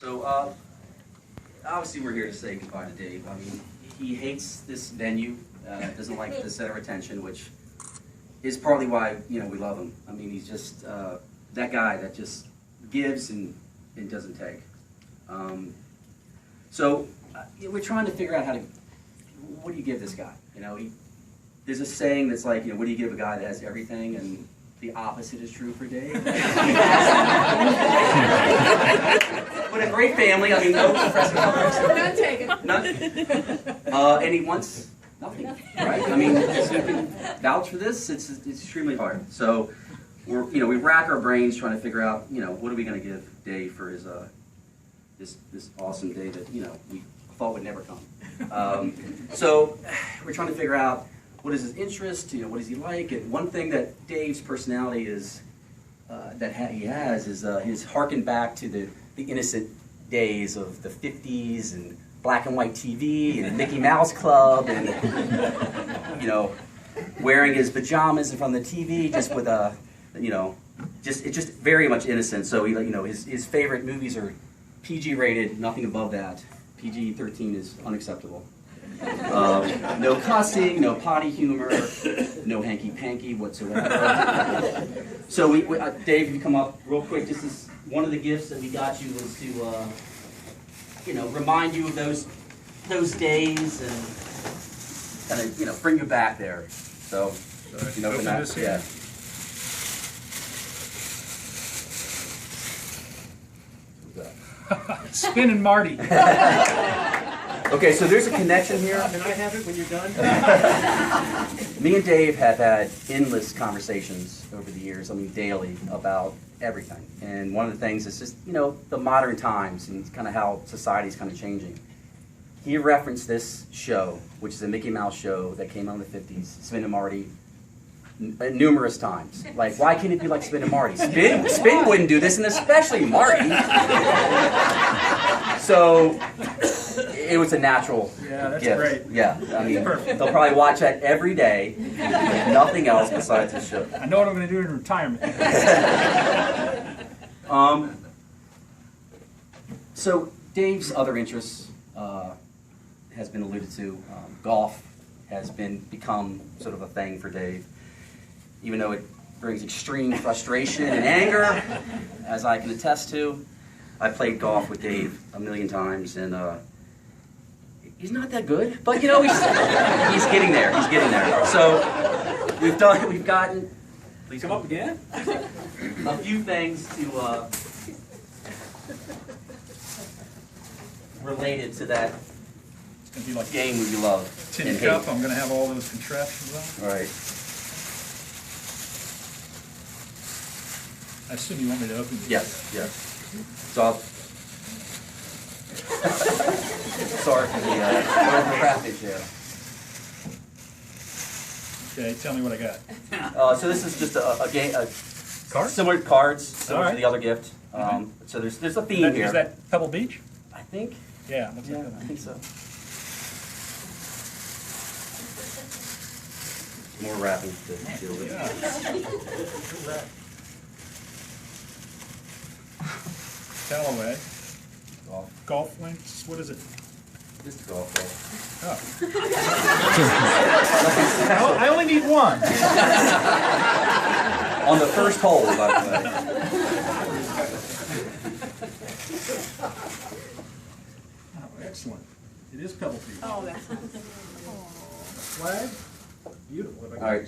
So, obviously we're here to say goodbye to Dave. I mean, he hates this venue, doesn't like the center of attention, which is partly why, we love him. I mean, he's just that guy that just gives and doesn't take. So, we're trying to figure out what do you give this guy? There's a saying that's like, what do you give a guy that has everything? And the opposite is true for Dave. But a great family, I mean, no depressing topics. None taken. None. And he wants nothing, right? I mean, so you can vouch for this. It's extremely hard. So we rack our brains trying to figure out, what are we going to give Dave for his this awesome day that we thought would never come. So we're trying to figure out what is his interest, what does he like, and one thing that Dave's personality is he has is he's harkened back to the innocent days of the 50s and black and white TV and Mickey Mouse Club and wearing his pajamas in front of the TV just with a it's just very much innocent. So his favorite movies are PG rated, nothing above that. PG-13 is unacceptable. No cussing, no potty humor, no hanky-panky whatsoever. So Dave, if you come up real quick, this is one of the gifts that we got you was to, remind you of those days and kind of, bring you back there. So you can open that. This here? Yeah. Spinning Marty. Okay, so there's a connection here. Can I have it when you're done? Me and Dave have had endless conversations over the years, I mean daily, about everything. And one of the things is just, the modern times and kind of how society's kind of changing. He referenced this show, which is a Mickey Mouse show that came out in the 50s, Spin and Marty, numerous times. Like, why can't it be like Spin and Marty? Spin wouldn't do this, and especially Marty. So it was a natural that's gift. great. Yeah, I mean, they'll probably watch that every day, nothing else besides the show. I know what I'm going to do in retirement. So Dave's other interests has been alluded to. Golf has become sort of a thing for Dave, even though it brings extreme frustration and anger, as I can attest to. I played golf with Dave a million times, and he's not that good, but he's getting there. He's getting there. So we've gotten. Please come up again. A few things to related to that It's going to be like game we love. tin and cup. hate. I'm going to have all those contraptions on. All right. I assume you want me to open these? Yes. So I'll. Sorry for the graphic there. Okay, tell me what I got. So this is just a game, Cards? similar to cards, similar All to right. the other gift. So there's a theme here. Is that Pebble Beach? I think. Yeah, looks Yeah, like I that. think so. More wrapping to deal with. Yeah. Callaway. Golf links. What is it? Just a golf ball. Oh. I only need one. On the first hole, by the way. Oh, excellent. It is Pebble Beach. Oh, that's Flag. Beautiful. All right.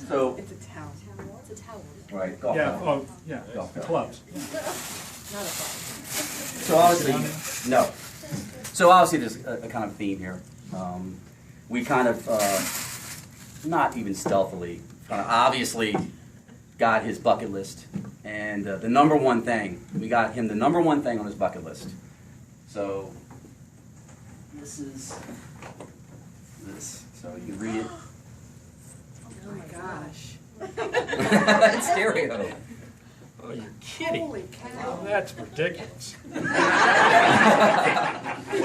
So, It's a towel. It's a towel. right, golf Yeah. ball. Oh, yeah. Golf The ball. clubs. Not a problem. So obviously, no. So obviously there's a kind of theme here. We kind of, not even stealthily, kind of obviously got his bucket list. And the number one thing, we got him the number one thing on his bucket list. So this is this. So you can read it. Oh my gosh. It's stereo. Oh, you're kidding. Holy cow. That's ridiculous. What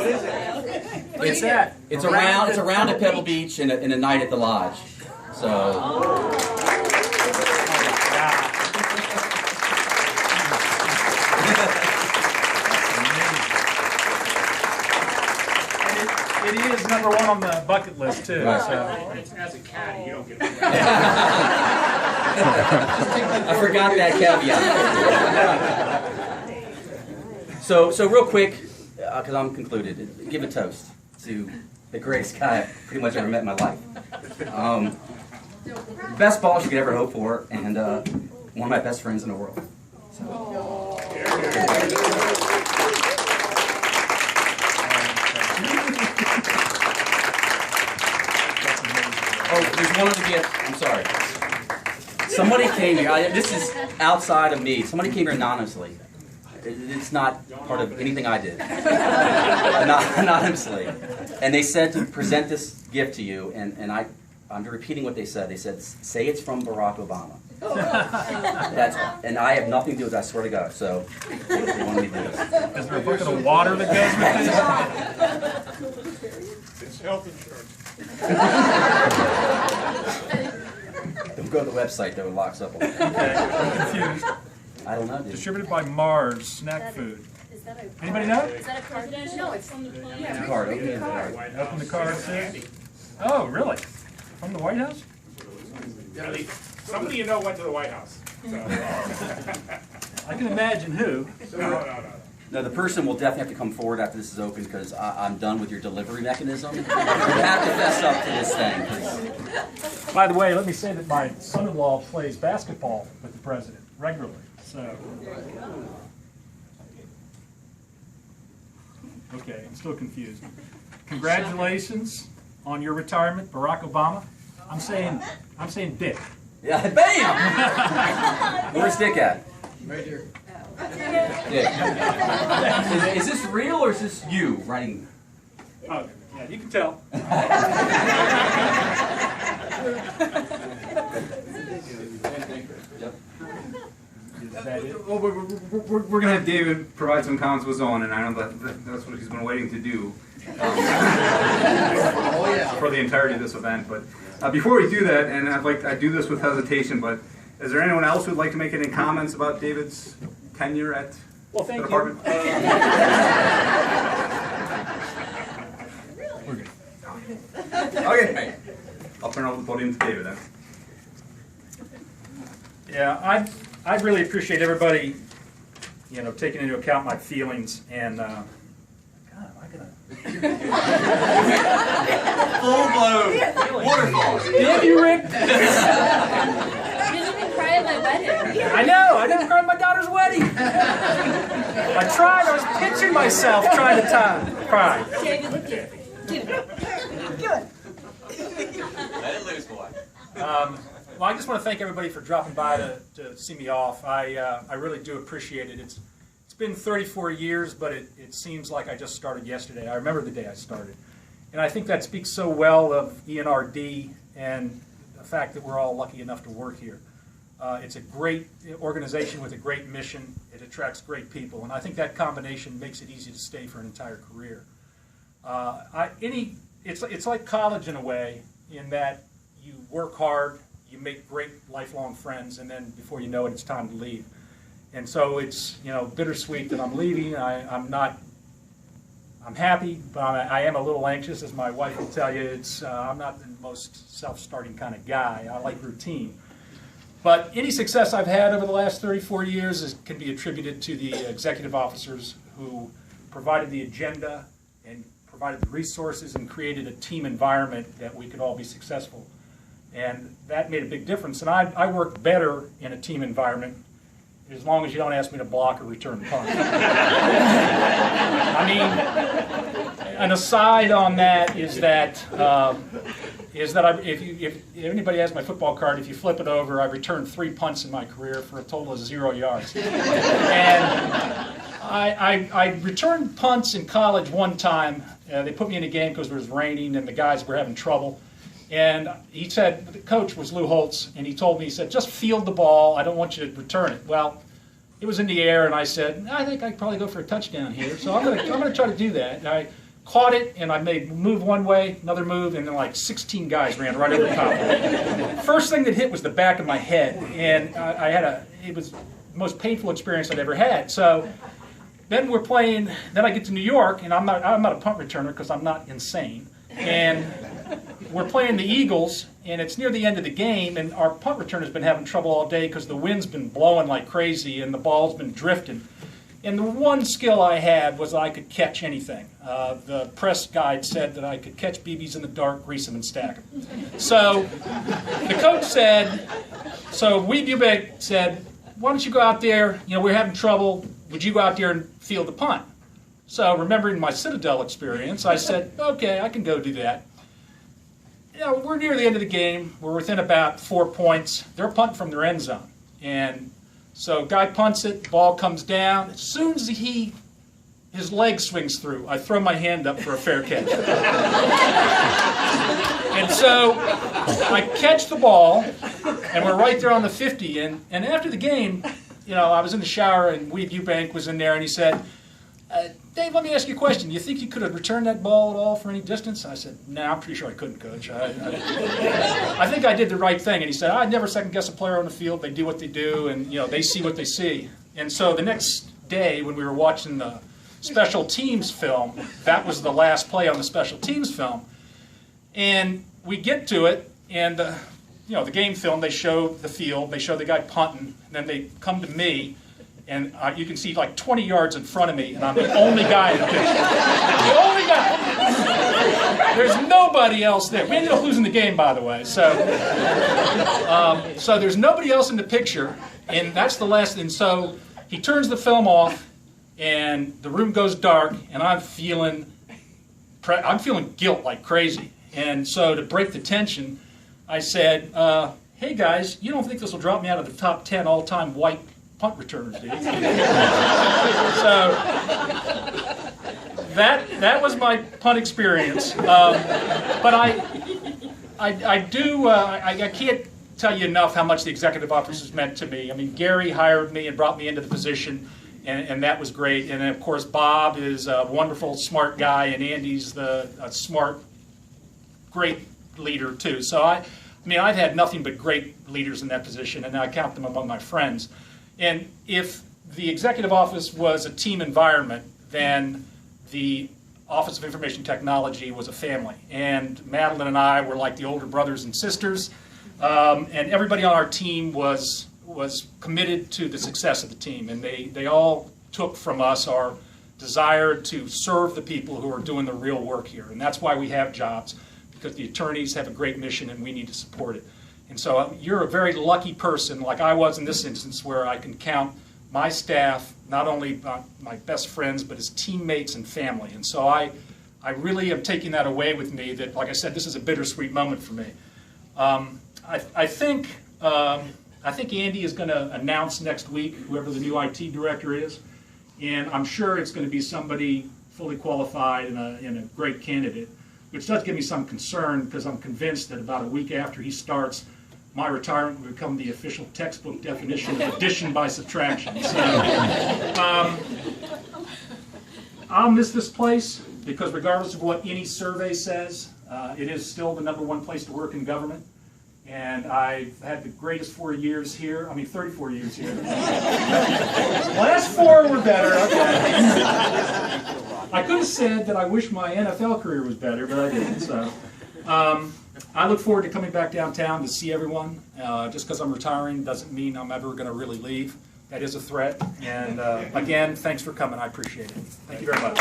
is it? What's that? It's around at Pebble Beach and a night at the lodge. So. It is number one on the bucket list too. Right. So. As a caddy, you don't get I forgot that caveat. So real quick, because I'm concluded, give a toast to the greatest guy I've pretty much ever met in my life. Best boss you could ever hope for, and one of my best friends in the world. So. Oh, there's one other gift. I'm sorry. Somebody came here. This is outside of me. Somebody came here anonymously. It's not part of anything I did. Anonymously. And they said to present this gift to you, and I'm repeating what they said. They said, say it's from Barack Obama. And I have nothing to do with it, I swear to God. So they wanted me to do this. Is there a bucket of water that goes with this? It's health insurance. Don't go to the website, though, it locks up. Okay, I'm confused. I don't know, dude. Distributed by Mars, snack food. Is that a? Anybody know? Is that a presidential? No, it's from the The card, open the card. Open the card, see? Oh, really? From the White House? Somebody you know went to the White House. So. I can imagine who. No. No, the person will definitely have to come forward after this is open because I'm done with your delivery mechanism. You have to fess up to this thing. 'Cause By the way, let me say that my son-in-law plays basketball with the president regularly. So, okay, I'm still confused. Congratulations on your retirement, Barack Obama. I'm saying Dick. Yeah, bam! Where's Dick at? Right here. Dick. Is this real or is this you writing? Oh, yeah, you can tell. Yep. Is that it? Well, we're going to have David provide some comments of his own, and I know that's what he's been waiting to do for the entirety of this event. But before we do that, and I do this with hesitation, but is there anyone else who'd like to make any comments about David's tenure at Well, the thank department? you. We're good. Okay. I'll turn over the podium to David then. Yeah, I really appreciate everybody, taking into account my feelings and. God, am I gonna? Full-blown waterfall. Damn you, Rick! You didn't even cry at my wedding. I know. I didn't cry at my daughter's wedding. I tried. I was pinching myself trying to cry. David, look at Let it loose, boy. Well, I just want to thank everybody for dropping by to see me off. I really do appreciate it. It's been 34 years, but it seems like I just started yesterday. I remember the day I started. And I think that speaks so well of ENRD and the fact that we're all lucky enough to work here. It's a great organization with a great mission. It attracts great people. And I think that combination makes it easy to stay for an entire career. It's like college in a way, in that you work hard, you make great lifelong friends, and then before you know it, it's time to leave. And so it's bittersweet that I'm leaving. I'm happy, but I am a little anxious, as my wife will tell you. I'm not the most self-starting kind of guy. I like routine. But any success I've had over the last 34 years can be attributed to the executive officers who provided the agenda and provided the resources and created a team environment that we could all be successful. And that made a big difference. And I work better in a team environment as long as you don't ask me to block or return punts. I mean, an aside on that is that if anybody has my football card, if you flip it over, I returned 3 punts in my career for a total of 0 yards. And I returned punts in college one time. They put me in a game because it was raining and the guys were having trouble. And he said, the coach was Lou Holtz, and he told me, he said, just field the ball. I don't want you to return it. Well, it was in the air, and I said, I think I could probably go for a touchdown here. So I'm gonna try to do that. And I caught it, and I made move one way, another move, and then like 16 guys ran right over the top of it. First thing that hit was the back of my head, and it was the most painful experience I'd ever had. So then we're playing. Then I get to New York, and I'm not a punt returner because I'm not insane. And we're playing the Eagles, and it's near the end of the game, and our punt returner's been having trouble all day because the wind's been blowing like crazy and the ball's been drifting. And the one skill I had was that I could catch anything. The press guide said that I could catch BBs in the dark, grease them, and stack them. So the coach said, Weed Eubank said, why don't you go out there, we're having trouble, would you go out there and field the punt? So remembering my Citadel experience, I said, okay, I can go do that. We're near the end of the game. We're within about 4 points. They're punting from their end zone. And so guy punts it, ball comes down. As soon as his leg swings through, I throw my hand up for a fair catch. And so I catch the ball, and we're right there on the 50. And after the game, I was in the shower, and Weed Eubank was in there, and he said, Dave, let me ask you a question. Do you think you could have returned that ball at all for any distance? I said, no, I'm pretty sure I couldn't, Coach. I think I did the right thing. And he said, I'd never second-guess a player on the field. They do what they do, and they see what they see. And so the next day, when we were watching the special teams film, that was the last play on the special teams film. And we get to it, and the game film, they show the field, they show the guy punting, and then they come to me. And you can see like 20 yards in front of me, and I'm the only guy in the picture. The only guy. There's nobody else there. We ended up losing the game, by the way. So there's nobody else in the picture, and that's the last. And so he turns the film off, and the room goes dark, and I'm feeling guilt like crazy. And so to break the tension, I said, "Hey guys, you don't think this will drop me out of the top 10 all-time white punt returners, dude?" So that was my punt experience. But I can't tell you enough how much the executive office has meant to me. I mean, Gary hired me and brought me into the position, and that was great. And then, of course, Bob is a wonderful, smart guy, and Andy's a smart, great leader too. So I've had nothing but great leaders in that position, and I count them among my friends. And if the executive office was a team environment, then the Office of Information Technology was a family. And Madeline and I were like the older brothers and sisters. And everybody on our team was committed to the success of the team. And they all took from us our desire to serve the people who are doing the real work here. And that's why we have jobs, because the attorneys have a great mission and we need to support it. And so you're a very lucky person, like I was in this instance, where I can count my staff, not only my best friends, but as teammates and family. And so I really am taking that away with me, that, like I said, this is a bittersweet moment for me. I think Andy is going to announce next week whoever the new IT director is, and I'm sure it's going to be somebody fully qualified and a great candidate, which does give me some concern, because I'm convinced that about a week after he starts, my retirement will become the official textbook definition of addition by subtraction. So, I'll miss this place, because regardless of what any survey says, it is still the #1 place to work in government. And I've had the greatest 4 years here. 34 years here. Last 4 were better. Okay. I could have said that I wish my NFL career was better, but I didn't. So, I look forward to coming back downtown to see everyone. Just because I'm retiring doesn't mean I'm ever going to really leave. That is a threat. And again, thanks for coming. I appreciate it. Thank you very much.